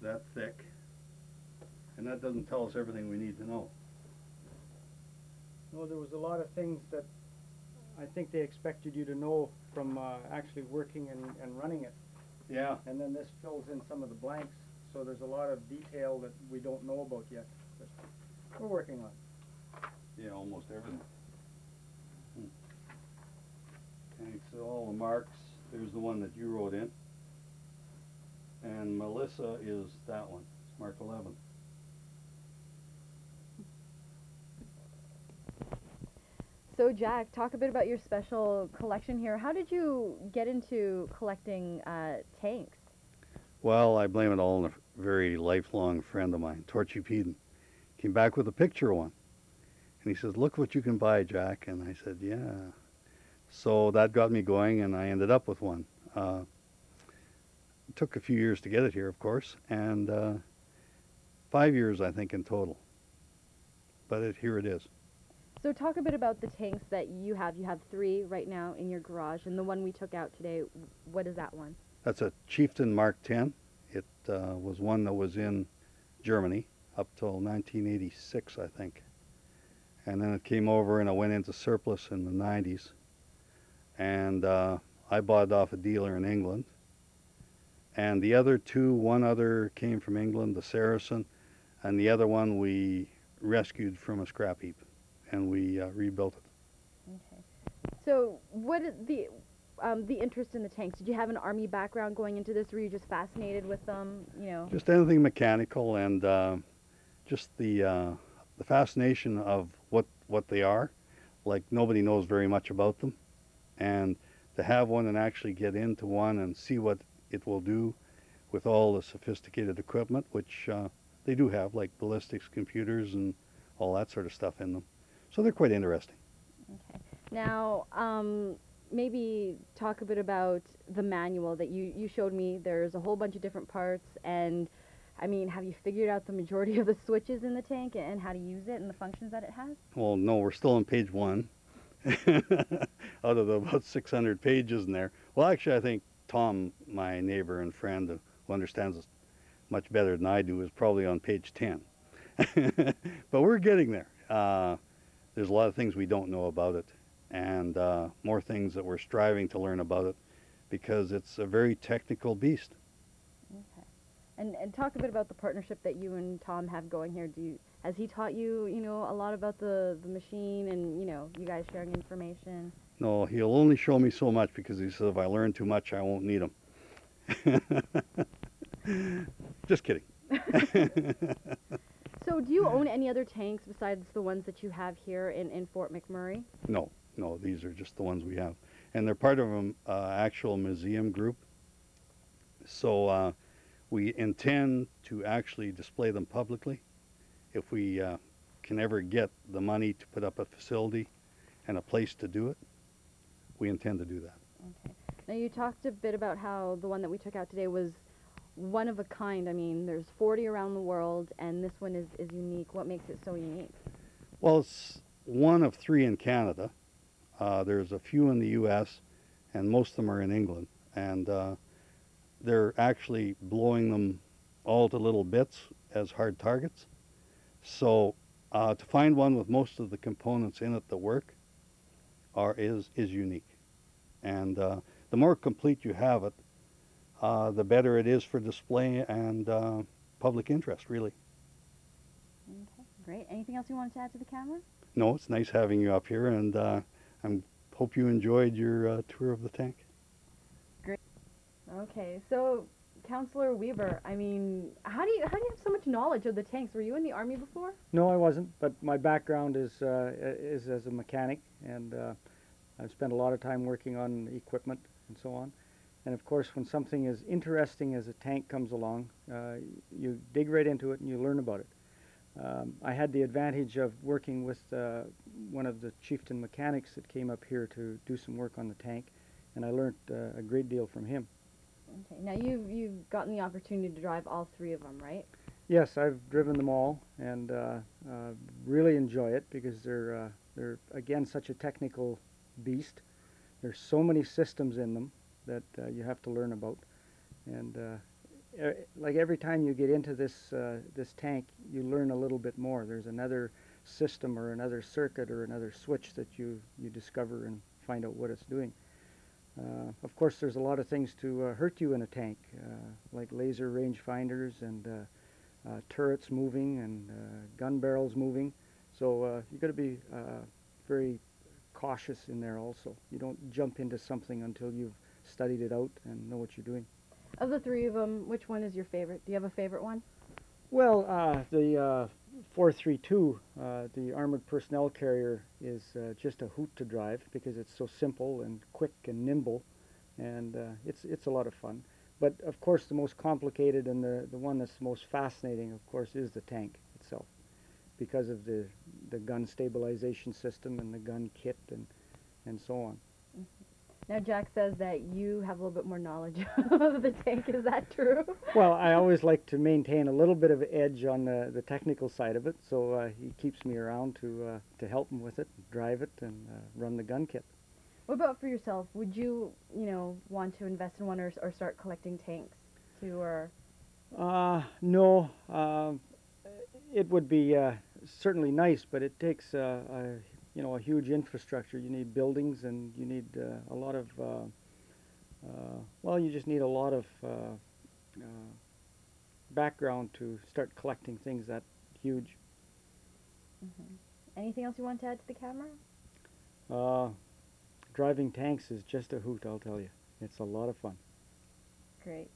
That thick, and that doesn't tell us everything we need to know. No, there was a lot of things that I think they expected you to know from actually working and running it. Yeah. And then this fills in some of the blanks, so there's a lot of detail that we don't know about yet, but we're working on it. Yeah, almost everything. Okay, so all the marks, there's the one that you wrote in. And Melissa is that one. It's mark 11. So Jack, talk a bit about your special collection here. How did you get into collecting tanks? Well, I blame it all on a very lifelong friend of mine, Torchy Peden. Came back with a picture of one. And he says, look what you can buy, Jack. And I said, yeah. So that got me going, and I ended up with one. It took a few years to get it here, of course, and 5 years, I think, in total. But here it is. So talk a bit about the tanks that you have. You have 3 right now in your garage, and the one we took out today, what is that one? That's a Chieftain Mark 10. It was one that was in Germany up till 1986, I think. And then it came over and it went into surplus in the 90s. And I bought it off a dealer in England. And the other 2, one other came from England, the Saracen, and the other one we rescued from a scrap heap, and we rebuilt it. Okay. So what is the interest in the tanks? Did you have an army background going into this? Were you just fascinated with them? You know. Just anything mechanical, and just the fascination of what they are. Like, nobody knows very much about them, and to have one and actually get into one and see what it will do with all the sophisticated equipment, which they do have, like ballistics computers and all that sort of stuff in them. So they're quite interesting. Okay. Now, maybe talk a bit about the manual that you showed me. There's a whole bunch of different parts, and I mean, have you figured out the majority of the switches in the tank and how to use it and the functions that it has? Well, no, we're still on page 1 out of the about 600 pages in there. Well, actually, I think Tom, my neighbor and friend who understands it much better than I do, is probably on page 10. But we're getting there. There's a lot of things we don't know about it, and more things that we're striving to learn about it, because it's a very technical beast. Okay. And talk a bit about the partnership that you and Tom have going here. Has he taught you, you know, a lot about the machine and, you know, you guys sharing information? No, he'll only show me so much, because he says if I learn too much, I won't need him. Just kidding. So do you own any other tanks besides the ones that you have here in Fort McMurray? No, these are just the ones we have. And they're part of an actual museum group. So we intend to actually display them publicly. If we can ever get the money to put up a facility and a place to do it, we intend to do that. Okay. Now you talked a bit about how the one that we took out today was one of a kind. I mean, there's 40 around the world, and this one is unique. What makes it so unique? Well, it's one of 3 in Canada. There's a few in the U.S., and most of them are in England. And they're actually blowing them all to little bits as hard targets. So to find one with most of the components in it that work is unique. And the more complete you have it, the better it is for display and public interest, really. Okay, great. Anything else you wanted to add to the camera? No, it's nice having you up here, and I hope you enjoyed your tour of the tank. Great. Okay, so Councillor Weaver, I mean, how do you have so much knowledge of the tanks? Were you in the Army before? No, I wasn't, but my background is as a mechanic, and I've spent a lot of time working on equipment and so on. And of course, when something as interesting as a tank comes along, you dig right into it and you learn about it. I had the advantage of working with one of the chieftain mechanics that came up here to do some work on the tank, and I learned a great deal from him. Okay. Now you've gotten the opportunity to drive all three of them, right? Yes, I've driven them all, and really enjoy it because they're again such a technical beast. There's so many systems in them that you have to learn about, and like every time you get into this tank, you learn a little bit more. There's another system or another circuit or another switch that you discover and find out what it's doing. Of course, there's a lot of things to hurt you in a tank, like laser range finders and turrets moving and gun barrels moving. So you've got to be very cautious in there also. You don't jump into something until you've studied it out and know what you're doing. Of the three of them, which one is your favorite? Do you have a favorite one? Well, the 432, the armored personnel carrier, is just a hoot to drive because it's so simple and quick and nimble, and it's a lot of fun. But of course, the most complicated and the one that's the most fascinating, of course, is the tank itself, because of the gun stabilization system and the gun kit and so on. Now Jack says that you have a little bit more knowledge of the tank. Is that true? Well, I always like to maintain a little bit of edge on the technical side of it, so he keeps me around to help him with it, drive it, and run the gun kit. What about for yourself? Would you, want to invest in one or start collecting tanks too, or? No, it would be certainly nice, but it takes a huge infrastructure. You need buildings, and you need a lot of well, you just need a lot of background to start collecting things that huge. Anything else you want to add to the camera? Driving tanks is just a hoot, I'll tell you. It's a lot of fun. Great.